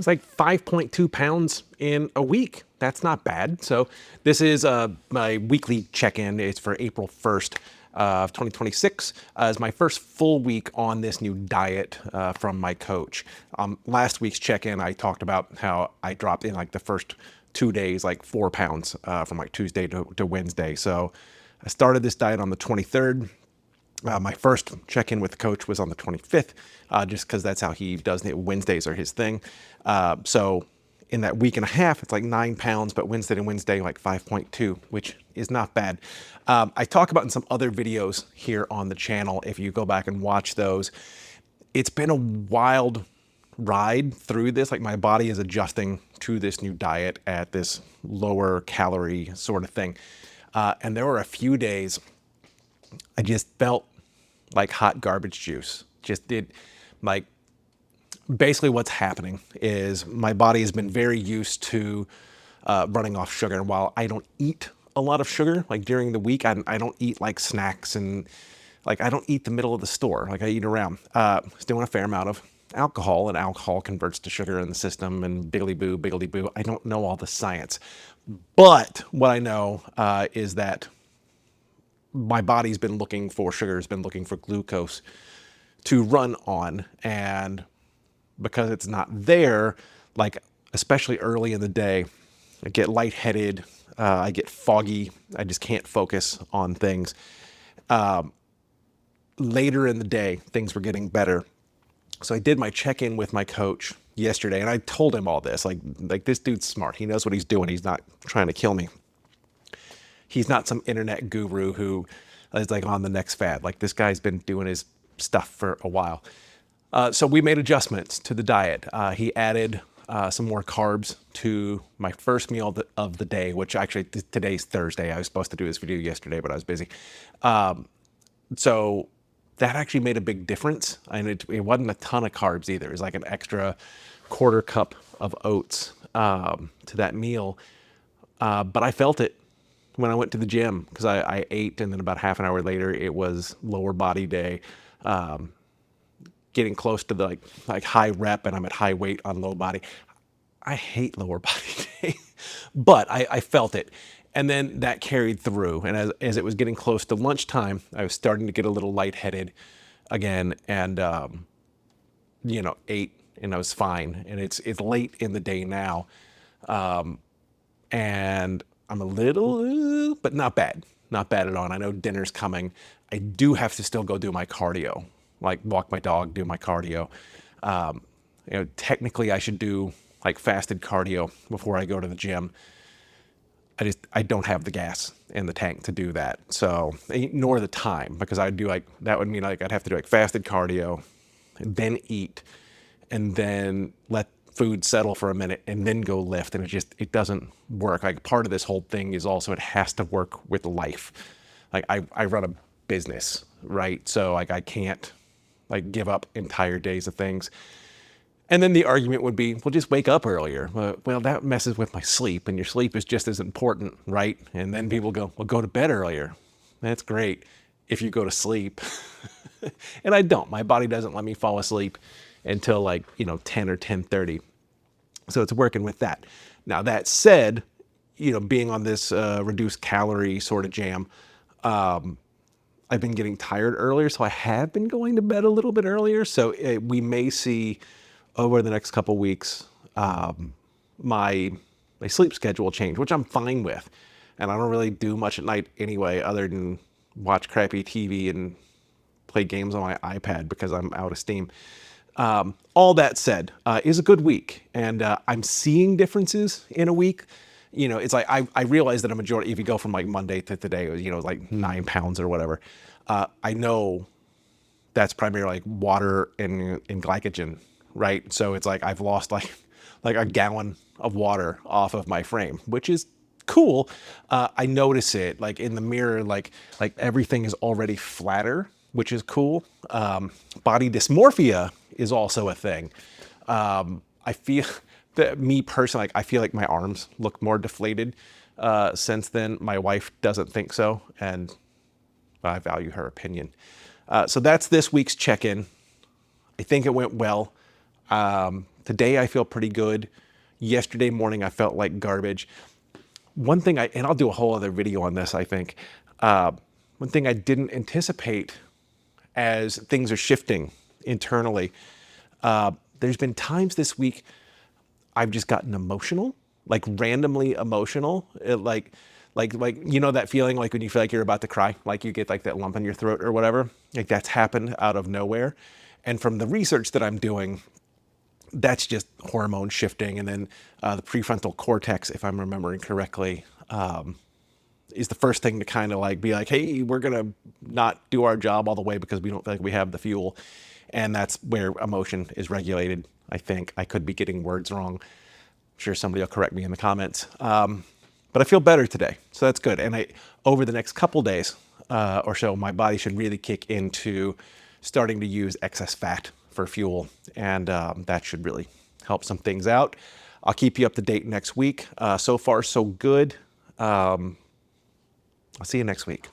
It's like 5.2 pounds in a week. That's not bad. So this is my weekly check-in. It's for April 1st of 2026. It's my first full week on this new diet from my coach. Last week's check-in, I talked about how I dropped in like the first 2 days, like 4 pounds from like Tuesday to Wednesday. So I started this diet on the 23rd. My first check-in with the coach was on the 25th, just because that's how he does it. Wednesdays are his thing. So in that week and a half, it's like 9 pounds, but Wednesday to Wednesday, like 5.2, which is not bad. I talk about in some other videos here on the channel, if you go back and watch those. It's been a wild ride through this. Like my body is adjusting to this new diet at this lower calorie sort of thing. And there were a few days I just felt like hot garbage juice. Just did, like, basically what's happening is my body has been very used to running off sugar. And while I don't eat a lot of sugar, like during the week, I don't eat like snacks and like I don't eat the middle of the store. Like I eat around. Still doing a fair amount of alcohol, and alcohol converts to sugar in the system and biggly boo. I don't know all the science, but what I know is that my body's been looking for sugar, has been looking for glucose to run on. And because it's not there, like especially early in the day, I get lightheaded, I get foggy, I just can't focus on things. Later in the day, things were getting better. So I did my check-in with my coach yesterday, and I told him all this. Like this dude's smart. He knows what he's doing. He's not trying to kill me. He's not some internet guru who is like on the next fad. Like this guy's been doing his stuff for a while. So we made adjustments to the diet. He added some more carbs to my first meal of the day, which actually today's Thursday. I was supposed to do this video yesterday, but I was busy. So that actually made a big difference. And it wasn't a ton of carbs either. It was like an extra quarter cup of oats to that meal. But I felt it when I went to the gym, because I ate, and then about half an hour later, it was lower body day, getting close to the like high rep, and I'm at high weight on low body. I hate lower body day, but I felt it. And then that carried through. And as it was getting close to lunchtime, I was starting to get a little lightheaded again, and ate, and I was fine. And it's late in the day now, and I'm a little, but not bad. Not bad at all. And I know dinner's coming. I do have to still go do my cardio, like walk my dog, do my cardio. Technically I should do like fasted cardio before I go to the gym. I don't have the gas in the tank to do that. So, nor the time, because I'd do like, that would mean like I'd have to do like fasted cardio and then eat and then let food settle for a minute and then go lift, and it doesn't work. Like part of this whole thing is also it has to work with life. Like I run a business, right? So like I can't like give up entire days of things. And then the argument would be, well, just wake up earlier. Well, that messes with my sleep, and your sleep is just as important, right? And then people go, well, go to bed earlier. That's great if you go to sleep. And I don't. My body doesn't let me fall asleep until like 10 or 10:30. So it's working with that. Now that said, being on this reduced calorie sort of jam, I've been getting tired earlier, so I have been going to bed a little bit earlier. So we may see over the next couple weeks my sleep schedule change, which I'm fine with. And I don't really do much at night anyway, other than watch crappy TV and play games on my iPad because I'm out of steam. All that said, is a good week, and I'm seeing differences in a week. It's like I realize that a majority, if you go from like Monday to today, it was like 9 pounds or whatever. I know that's primarily like water and glycogen, right? So it's like I've lost like a gallon of water off of my frame, which is cool. I notice it like in the mirror, like everything is already flatter, which is cool. Body dysmorphia is also a thing. I feel that me personally, I feel like my arms look more deflated since then. My wife doesn't think so, and I value her opinion. So that's this week's check-in. I think it went well. Today I feel pretty good. Yesterday morning I felt like garbage. One thing and I'll do a whole other video on this, I think. One thing I didn't anticipate as things are shifting internally, there's been times this week I've just gotten emotional, like randomly emotional. Like you know that feeling like when you feel like you're about to cry, like you get like that lump in your throat or whatever. Like that's happened out of nowhere. And from the research that I'm doing, that's just hormone shifting. And then the prefrontal cortex, if I'm remembering correctly, is the first thing to kind of like be like, hey, we're going to not do our job all the way because we don't feel like we have the fuel. And that's where emotion is regulated. I think I could be getting words wrong. I'm sure somebody will correct me in the comments. But I feel better today. So that's good. And over the next couple days or so, my body should really kick into starting to use excess fat for fuel. And that should really help some things out. I'll keep you up to date next week. So far, so good. I'll see you next week.